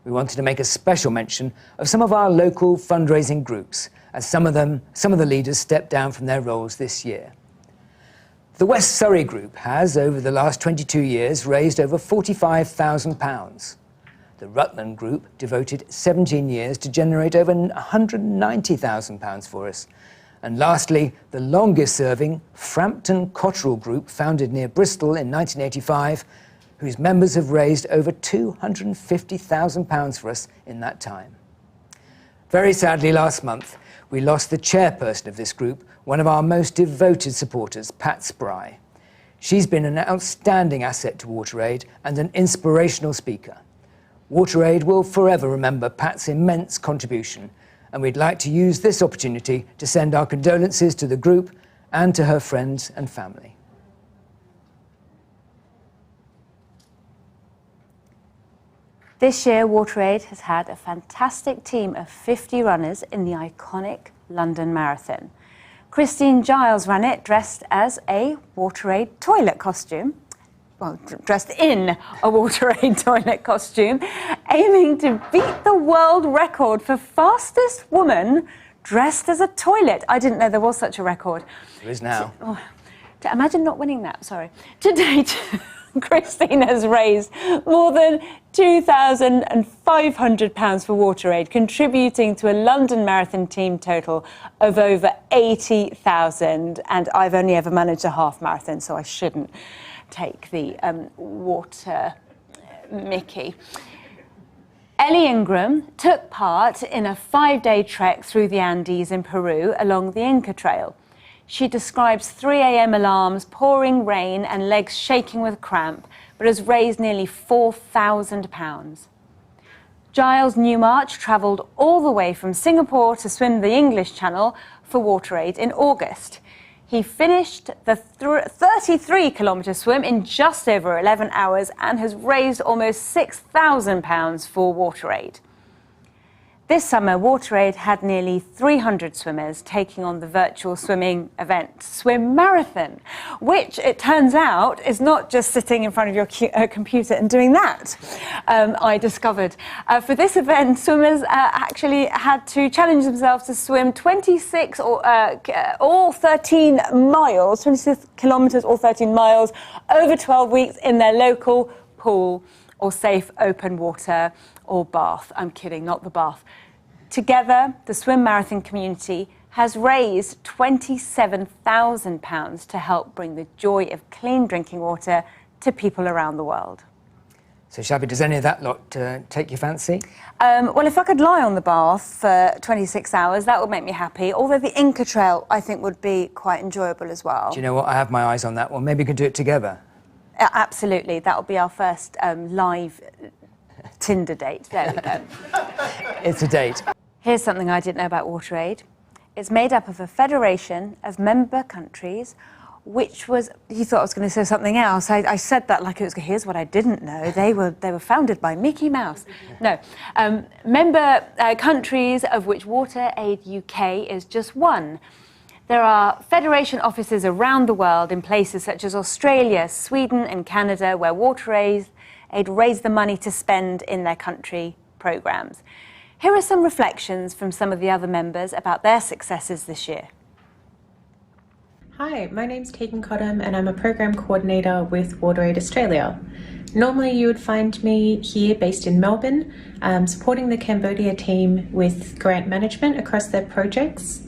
We wanted to make a special mention of some of our local fundraising groups, as some of the leaders stepped down from their roles this year. The West Surrey Group has, over the last 22 years, raised over £45,000. The Rutland Group devoted 17 years to generate over £190,000 for us. And lastly, the longest-serving Frampton Cotterell Group, founded near Bristol in 1985, whose members have raised over £250,000 for us in that time. Very sadly, last month, we lost the chairperson of this group, one of our most devoted supporters, Pat Spry. She's been an outstanding asset to WaterAid and an inspirational speaker. WaterAid will forever remember Pat's immense contribution, and we'd like to use this opportunity to send our condolences to the group and to her friends and family. This year, WaterAid has had a fantastic team of 50 runners in the iconic London Marathon. Christine Giles ran it dressed as a WaterAid toilet costume. Well, dressed in a WaterAid toilet costume, aiming to beat the world record for fastest woman dressed as a toilet. I didn't know there was such a record. There is now. Imagine not winning that, sorry. To date, Christine has raised more than £2,500 for WaterAid, contributing to a London Marathon team total of over 80,000. And I've only ever managed a half marathon, so I shouldn't take the water Mickey. Ellie Ingram took part in a 5-day trek through the Andes in Peru along the Inca Trail. She describes 3 a.m. alarms, pouring rain and legs shaking with cramp, but has raised nearly £4,000. Giles Newmarch travelled all the way from Singapore to swim the English Channel for WaterAid in August. He finished the 33-kilometre swim in just over 11 hours and has raised almost £6,000 for WaterAid. This summer, WaterAid had nearly 300 swimmers taking on the virtual swimming event, Swim Marathon, which, it turns out, is not just sitting in front of your computer and doing that, I discovered. For this event, swimmers actually had to challenge themselves to swim 26 all 13 miles, 26 kilometres or 13 miles, over 12 weeks in their local pool or safe open water or bath. I'm kidding, not the bath. Together, the Swim Marathon community has raised £27,000 to help bring the joy of clean drinking water to people around the world. So, Shabby, does any of that lot take your fancy? Well, if I could lie on the bath for 26 hours, that would make me happy. Although the Inca Trail, I think, would be quite enjoyable as well. Do you know what? I have my eyes on that one. Maybe we could do it together. Absolutely. That will be our first live Tinder date. There we go. It's a date. Here's something I didn't know about WaterAid. It's made up of a federation of member countries, which was... You thought I was going to say something else. I said that like it was... Here's what I didn't know. They were founded by Mickey Mouse. No. Member countries, of which WaterAid UK is just one. There are federation offices around the world in places such as Australia, Sweden and Canada, where WaterAid raise the money to spend in their country programmes. Here are some reflections from some of the other members about their successes this year. Hi, my name's Tegan Cottam and I'm a Program Coordinator with WaterAid Australia. Normally you would find me here based in Melbourne, supporting the Cambodia team with grant management across their projects.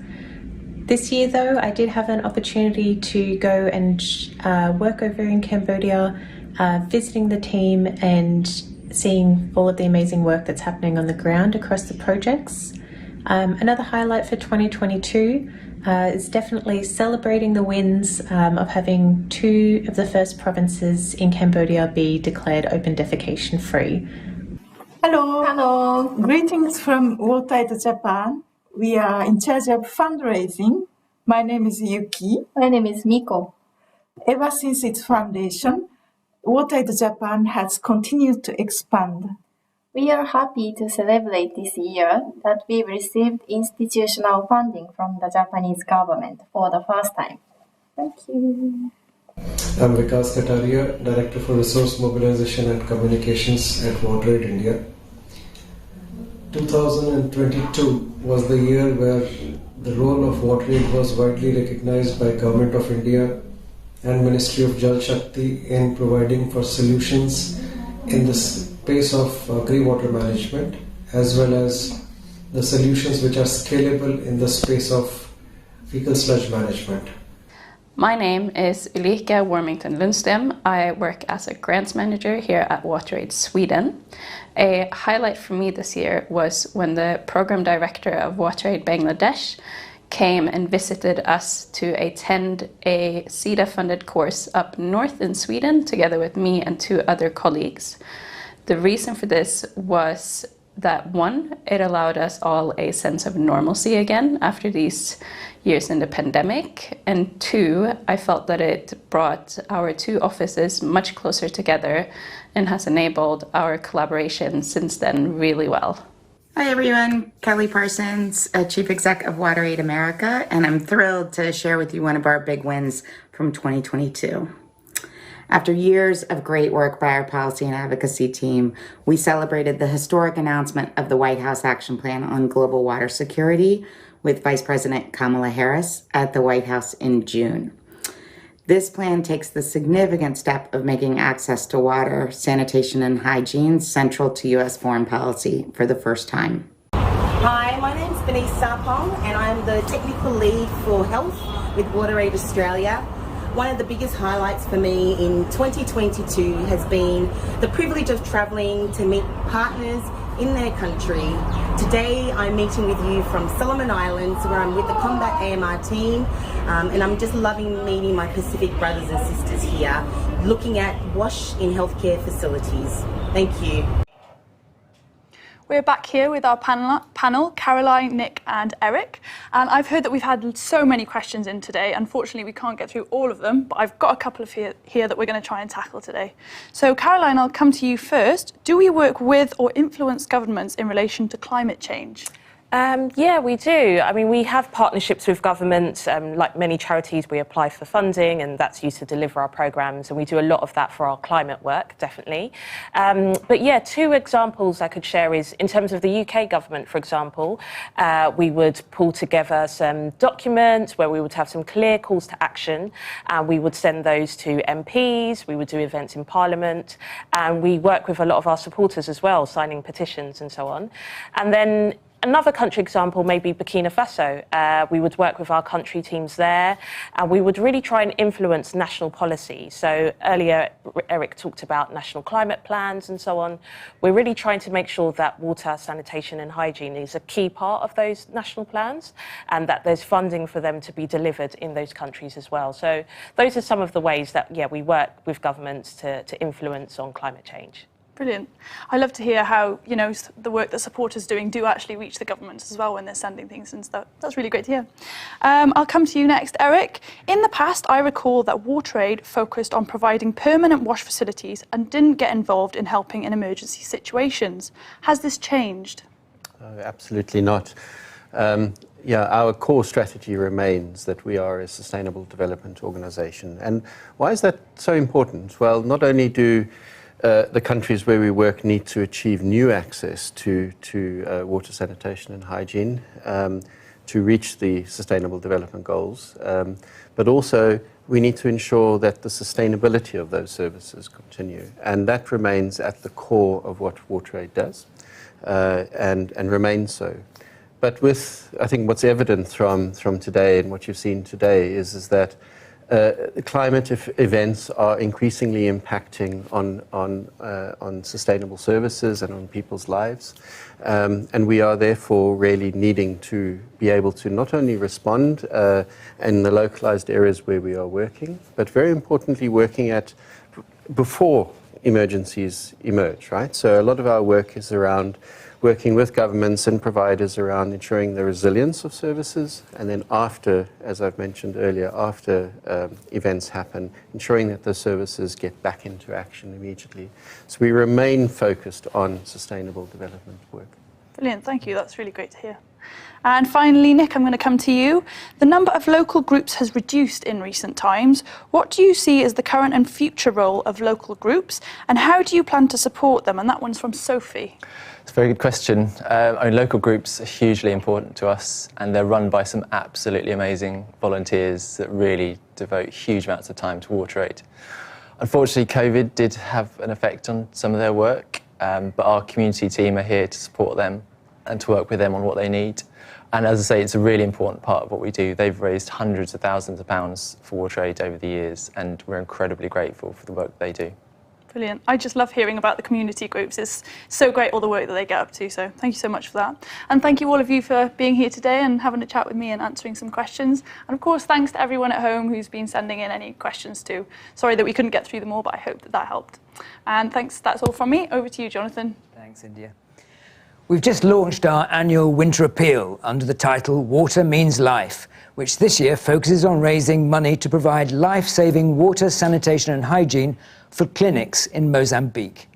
This year though, I did have an opportunity to go and work over in Cambodia, visiting the team and seeing all of the amazing work that's happening on the ground across the projects. Another highlight for 2022 is definitely celebrating the wins of having 2 of the first provinces in Cambodia be declared open defecation free. Hello. Hello. Greetings from WaterAid Japan. We are in charge of fundraising. My name is Yuki. My name is Miko. Ever since its foundation, WaterAid Japan has continued to expand. We are happy to celebrate this year that we received institutional funding from the Japanese government for the first time. Thank you. I'm Vikas Kataria, Director for Resource Mobilization and Communications at WaterAid India. 2022 was the year where the role of WaterAid was widely recognized by Government of India and Ministry of Jal Shakti in providing for solutions in the space of grey water management, as well as the solutions which are scalable in the space of fecal sludge management. My name is Ulrika Wormington Lundstem. I work as a grants manager here at WaterAid Sweden. A highlight for me this year was when the program director of WaterAid Bangladesh came and visited us to attend a CEDA-funded course up north in Sweden, together with me and 2 other colleagues. The reason for this was that one, it allowed us all a sense of normalcy again after these years in the pandemic. And two, I felt that it brought our two offices much closer together and has enabled our collaboration since then really well. Hi everyone, Kelly Parsons, Chief Exec of WaterAid America, and I'm thrilled to share with you one of our big wins from 2022. After years of great work by our policy and advocacy team, we celebrated the historic announcement of the White House Action Plan on Global Water Security with Vice President Kamala Harris at the White House in June. This plan takes the significant step of making access to water, sanitation, and hygiene central to U.S. foreign policy for the first time. Hi, my name's Denise Sarpong and I'm the Technical Lead for Health with WaterAid Australia. One of the biggest highlights for me in 2022 has been the privilege of travelling to meet partners in their country. Today I'm meeting with you from Solomon Islands where I'm with the Combat AMR team and I'm just loving meeting my Pacific brothers and sisters here, looking at WASH in healthcare facilities. Thank you. We're back here with our panel, Caroline, Nick and Eric. And I've heard that we've had so many questions in today. Unfortunately, we can't get through all of them, but I've got a couple of here that we're going to try and tackle today. So Caroline, I'll come to you first. Do we work with or influence governments in relation to climate change? Yeah, we do. I mean, we have partnerships with governments. Like many charities, we apply for funding and that's used to deliver our programmes, and we do a lot of that for our climate work, definitely. But yeah, two examples I could share is in terms of the UK government, for example, we would pull together some documents where we would have some clear calls to action, and we would send those to MPs, we would do events in Parliament, and we work with a lot of our supporters as well, signing petitions and so on. And then another country example may be Burkina Faso. We would work with our country teams there and we would really try and influence national policy. So earlier, Eric talked about national climate plans and so on. We're really trying to make sure that water, sanitation and hygiene is a key part of those national plans and that there's funding for them to be delivered in those countries as well. So those are some of the ways that, yeah, we work with governments to influence on climate change. Brilliant. I love to hear how, you know, the work that supporters doing do actually reach the governments as well when they're sending things and stuff. That's really great to hear. I'll come to you next, Eric. In the past, I recall that WaterAid focused on providing permanent wash facilities and didn't get involved in helping in emergency situations. Has this changed? Absolutely not. Yeah, our core strategy remains that we are a sustainable development organisation. And why is that so important? Well, not only do the countries where we work need to achieve new access to water, sanitation and hygiene to reach the Sustainable Development Goals, but also we need to ensure that the sustainability of those services continue. And that remains at the core of what WaterAid does and remains so. But with, I think what's evident from today and what you've seen today is that climate events are increasingly impacting on sustainable services and on people's lives. And we are therefore really needing to be able to not only respond in the localized areas where we are working, but very importantly working at before emergencies emerge, right? So a lot of our work is around working with governments and providers around ensuring the resilience of services, and then after, as I've mentioned earlier, after events happen, ensuring that the services get back into action immediately. So we remain focused on sustainable development work. Brilliant, thank you. That's really great to hear. And finally, Nick, I'm going to come to you. The number of local groups has reduced in recent times. What do you see as the current and future role of local groups, and how do you plan to support them? And that one's from Sophie. It's a very good question. I mean, local groups are hugely important to us, and they're run by some absolutely amazing volunteers that really devote huge amounts of time to WaterAid. Unfortunately, COVID did have an effect on some of their work, but our community team are here to support them and to work with them on what they need. And as I say, it's a really important part of what we do. They've raised hundreds of thousands of pounds for WaterAid over the years, and we're incredibly grateful for the work they do. Brilliant. I just love hearing about the community groups. It's so great all the work that they get up to, so thank you so much for that. And thank you all of you for being here today and having a chat with me and answering some questions. And of course, thanks to everyone at home who's been sending in any questions too. Sorry that we couldn't get through them all, but I hope that that helped. And thanks, that's all from me. Over to you, Jonathan. Thanks, India. We've just launched our annual winter appeal under the title Water Means Life, which this year focuses on raising money to provide life-saving water, sanitation and hygiene for clinics in Mozambique.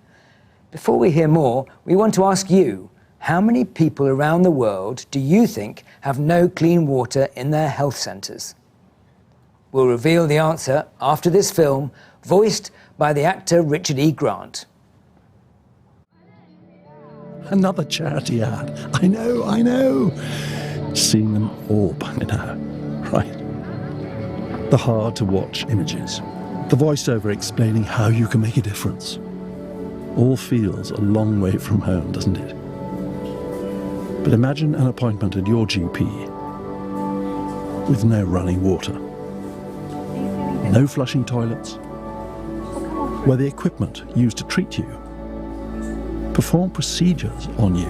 Before we hear more, we want to ask you, how many people around the world do you think have no clean water in their health centres? We'll reveal the answer after this film, voiced by the actor Richard E. Grant. Another charity ad. I know. Seen them all by now, right? The hard-to-watch images. The voiceover explaining how you can make a difference. All feels a long way from home, doesn't it? But imagine an appointment at your GP with no running water, no flushing toilets, where the equipment used to treat you, perform procedures on you,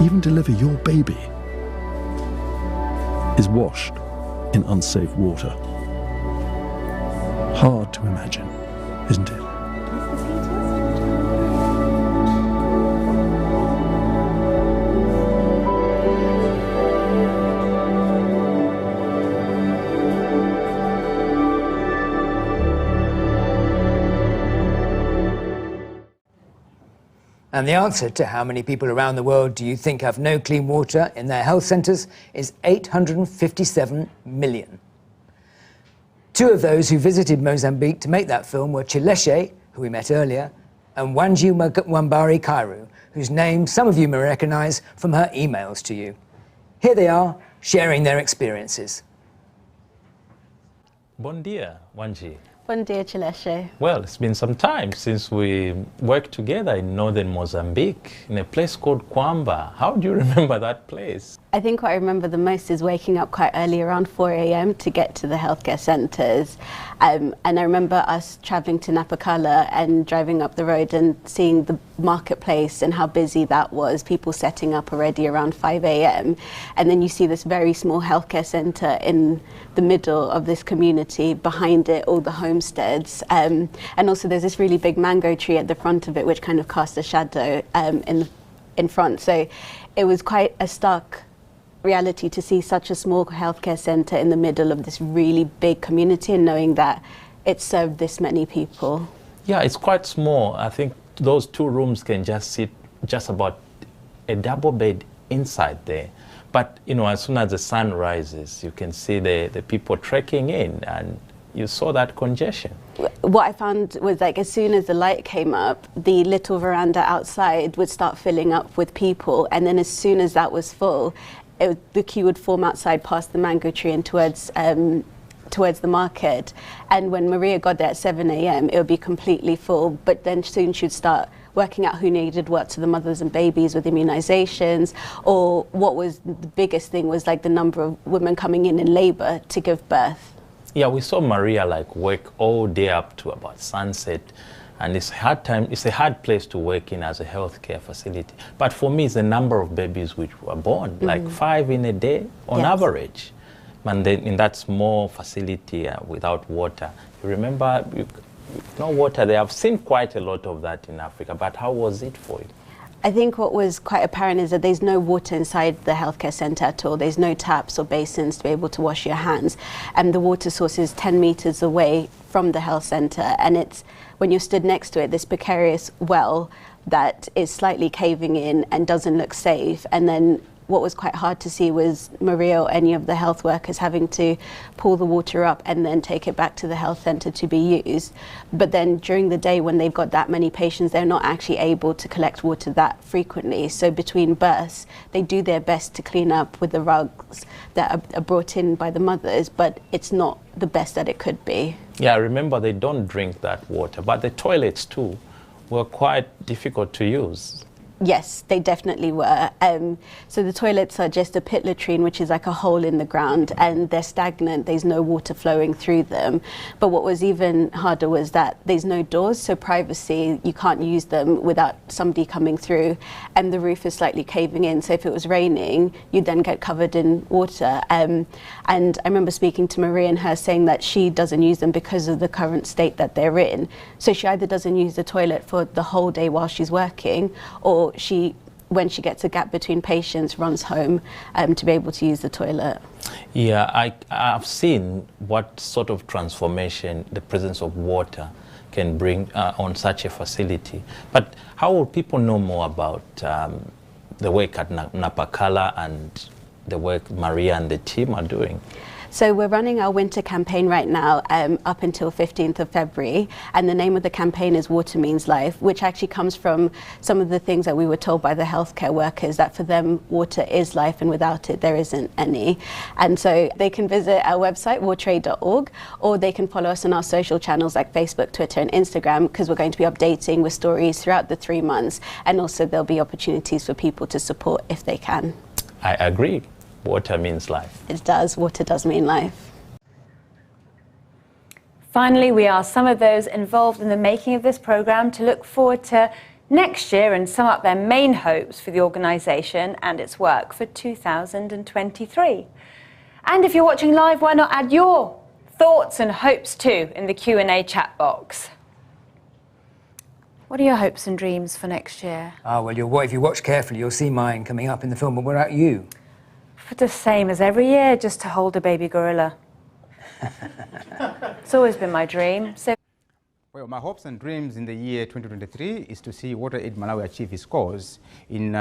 even deliver your baby, is washed in unsafe water. Hard to imagine, isn't it? And the answer to how many people around the world do you think have no clean water in their health centres is 857 million. Two of those who visited Mozambique to make that film were Chileshe, who we met earlier, and Wanji Wambari Kairu, whose name some of you may recognise from her emails to you. Here they are, sharing their experiences. Bon dia, Wanji. Bon dia, Chileshe. Well, it's been some time since we worked together in northern Mozambique in a place called Kwamba. How do you remember that place? I think what I remember the most is waking up quite early, around 4 a.m. to get to the healthcare centres. And I remember us travelling to Napakala and driving up the road and seeing the marketplace and how busy that was, people setting up already around 5 a.m. And then you see this very small healthcare centre in the middle of this community, behind it all the homesteads. And also there's this really big mango tree at the front of it which kind of casts a shadow in front. So it was quite a stark reality to see such a small healthcare centre in the middle of this really big community and knowing that it served this many people. Yeah, it's quite small. I think those 2 rooms can just sit just about a double bed inside there. But, you know, as soon as the sun rises, you can see the people trekking in, and you saw that congestion. What I found was, like, as soon as the light came up, the little veranda outside would start filling up with people, and then as soon as that was full, the queue would form outside past the mango tree and towards the market. And when Maria got there at 7 a.m, it would be completely full, but then soon she'd start working out who needed what to the mothers and babies with immunizations, or what was the biggest thing was like the number of women coming in labour to give birth. Yeah, we saw Maria like work all day up to about sunset, and it's a hard place to work in as a healthcare facility. But for me, it's the number of babies which were born, like 5 in a day on average. And then in that small facility without water, you remember, no water there. I've seen quite a lot of that in Africa, but how was it for you? I think what was quite apparent is that there's no water inside the healthcare centre at all. There's no taps or basins to be able to wash your hands. And the water source is 10 metres away from the health centre. And it's, when you're stood next to it, this precarious well that is slightly caving in and doesn't look safe. And then what was quite hard to see was Maria or any of the health workers having to pull the water up and then take it back to the health centre to be used. But then during the day when they've got that many patients, they're not actually able to collect water that frequently. So between births, they do their best to clean up with the rugs that are brought in by the mothers, but it's not the best that it could be. Yeah, remember they don't drink that water, but the toilets too were quite difficult to use. Yes, they definitely were. So the toilets are just a pit latrine, which is like a hole in the ground, and they're stagnant. There's no water flowing through them. But what was even harder was that there's no doors, so privacy, you can't use them without somebody coming through, and the roof is slightly caving in. So if it was raining, you'd then get covered in water. And I remember speaking to Maria and her saying that she doesn't use them because of the current state that they're in. So she either doesn't use the toilet for the whole day while she's working, or or when she gets a gap between patients, runs home to be able to use the toilet. Yeah, I've seen what sort of transformation the presence of water can bring on such a facility. But how will people know more about the work at Napakala and the work Maria and the team are doing? So we're running our winter campaign right now up until 15th of February, and the name of the campaign is Water Means Life, which actually comes from some of the things that we were told by the healthcare workers, that for them water is life and without it there isn't any. And so they can visit our website wateraid.org, or they can follow us on our social channels like Facebook, Twitter and Instagram, because we're going to be updating with stories throughout the 3 months, and also there'll be opportunities for people to support if they can. I agree. Water means life. It does. Water does mean life. Finally, we asked some of those involved in the making of this programme to look forward to next year and sum up their main hopes for the organisation and its work for 2023. And if you're watching live, why not add your thoughts and hopes too in the Q&A chat box. What are your hopes and dreams for next year? Well, if you watch carefully, you'll see mine coming up in the film. But what about you? The same as every year, just to hold a baby gorilla. It's always been my dream. Well, my hopes and dreams in the year 2023 is to see WaterAid Malawi achieve its cause in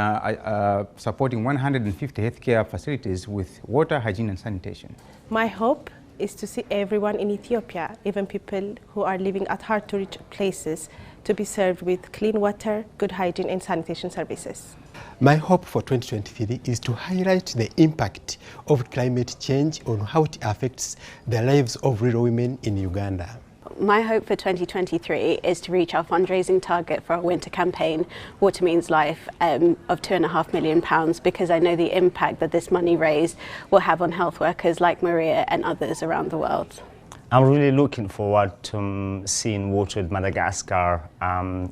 supporting 150 healthcare facilities with water, hygiene and sanitation. My hope is to see everyone in Ethiopia, even people who are living at hard-to-reach places, to be served with clean water, good hygiene and sanitation services. My hope for 2023 is to highlight the impact of climate change on how it affects the lives of rural women in Uganda. My hope for 2023 is to reach our fundraising target for our winter campaign, Water Means Life, of £2.5 million, because I know the impact that this money raised will have on health workers like Maria and others around the world. I'm really looking forward to seeing WaterAid Madagascar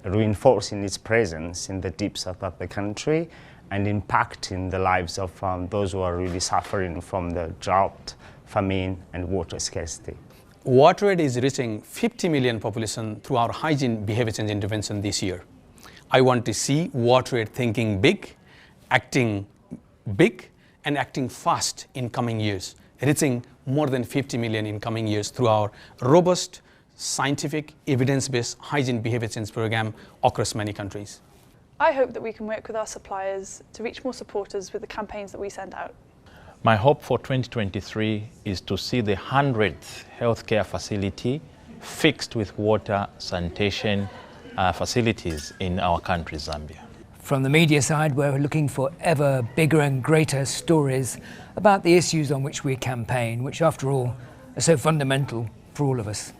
reinforcing its presence in the deep south of the country and impacting the lives of those who are really suffering from the drought, famine and water scarcity. WaterAid is reaching 50 million population through our hygiene behavior change intervention this year. I want to see WaterAid thinking big, acting big and acting fast in coming years, reaching more than 50 million in coming years through our robust, scientific, evidence-based hygiene behavior change program across many countries. I hope that we can work with our suppliers to reach more supporters with the campaigns that we send out. My hope for 2023 is to see the 100th healthcare facility fixed with water, sanitation facilities in our country, Zambia. From the media side, we're looking for ever bigger and greater stories about the issues on which we campaign, which after all are so fundamental for all of us.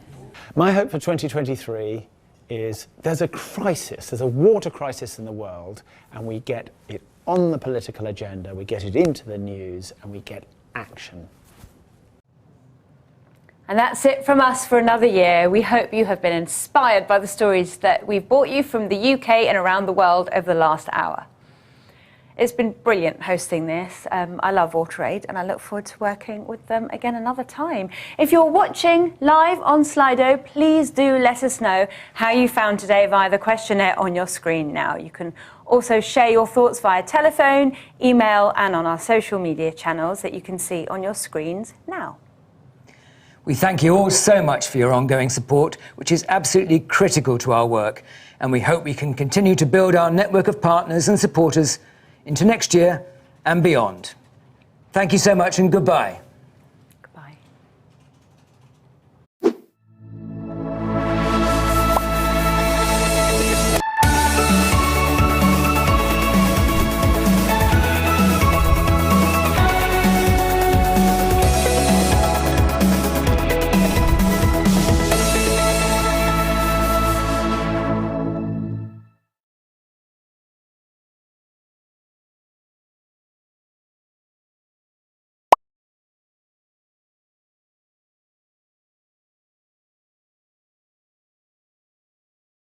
My hope for 2023 is there's a crisis, there's a water crisis in the world, and we get it on the political agenda, we get it into the news, and we get action. And that's it from us for another year. We hope you have been inspired by the stories that we've brought you from the UK and around the world over the last hour. It's been brilliant hosting this. I love WaterAid and I look forward to working with them again another time. If you're watching live on Slido, please do let us know how you found today via the questionnaire on your screen now. You can also share your thoughts via telephone, email and on our social media channels that you can see on your screens now. We thank you all so much for your ongoing support, which is absolutely critical to our work, and we hope we can continue to build our network of partners and supporters into next year and beyond. Thank you so much and goodbye.